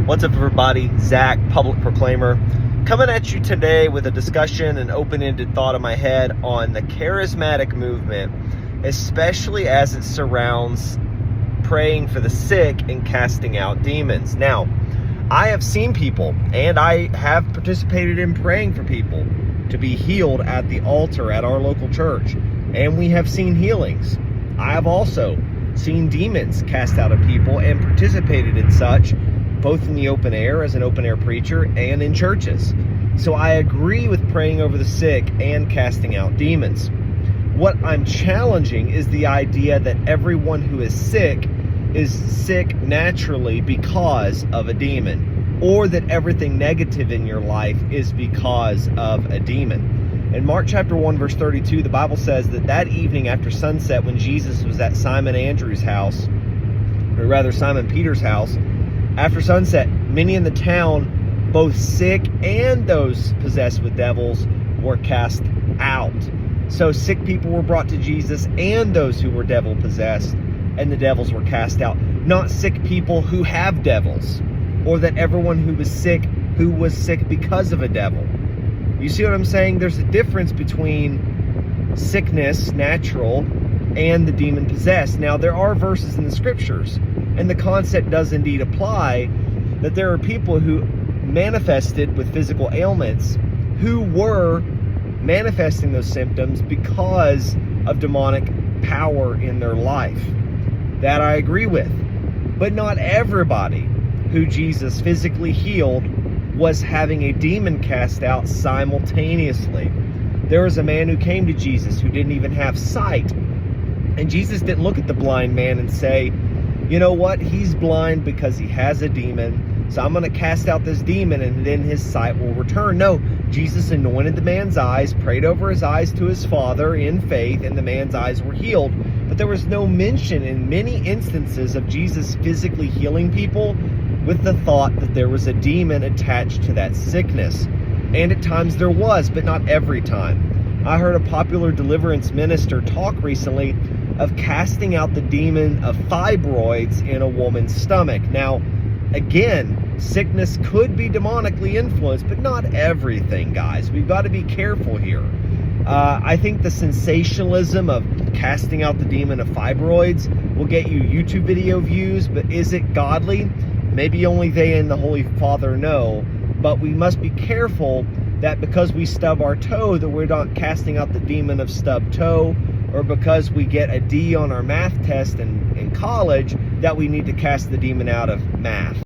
What's up, everybody? Zach, Public Proclaimer, coming at you today with a discussion and open-ended thought in my head on the charismatic movement, especially as it surrounds praying for the sick and casting out demons. Now, I have seen people, and I have participated in praying for people to be healed at the altar at our local church, and we have seen healings. I have also seen demons cast out of people and participated in such, both in the open air as an open air preacher and in churches. So I agree with praying over the sick and casting out demons. What I'm challenging is the idea that everyone who is sick naturally because of a demon, or that everything negative in your life is because of a demon. In Mark chapter 1 verse 32, the Bible says that evening after sunset, when Jesus was at Simon Andrew's house, or rather Simon Peter's house, after sunset, many in the town, both sick and those possessed with devils, were cast out. So sick people were brought to Jesus and those who were devil possessed, and the devils were cast out. Not sick people who have devils, or that everyone who was sick because of a devil. You see what I'm saying? There's a difference between sickness, natural, and the demon possessed. Now, there are verses in the scriptures, and the concept does indeed apply, that there are people who manifested with physical ailments who were manifesting those symptoms because of demonic power in their life. That I agree with. But not everybody who Jesus physically healed was having a demon cast out simultaneously. There was a man who came to Jesus who didn't even have sight. And Jesus didn't look at the blind man and say, you know what, he's blind because he has a demon, so I'm going to cast out this demon and then his sight will return. No, Jesus anointed the man's eyes, prayed over his eyes to his Father in faith, and the man's eyes were healed. But there was no mention in many instances of Jesus physically healing people with the thought that there was a demon attached to that sickness. And at times there was, but not every time. I heard a popular deliverance minister talk recently of casting out the demon of fibroids in a woman's stomach. Now, again, sickness could be demonically influenced, but not everything, guys. We've got to be careful here. I think the sensationalism of casting out the demon of fibroids will get you YouTube video views, but is it godly? Maybe only they and the Holy Father know, but we must be careful that because we stub our toe, that we're not casting out the demon of stub toe, or because we get a D on our math test in college, that we need to cast the demon out of math.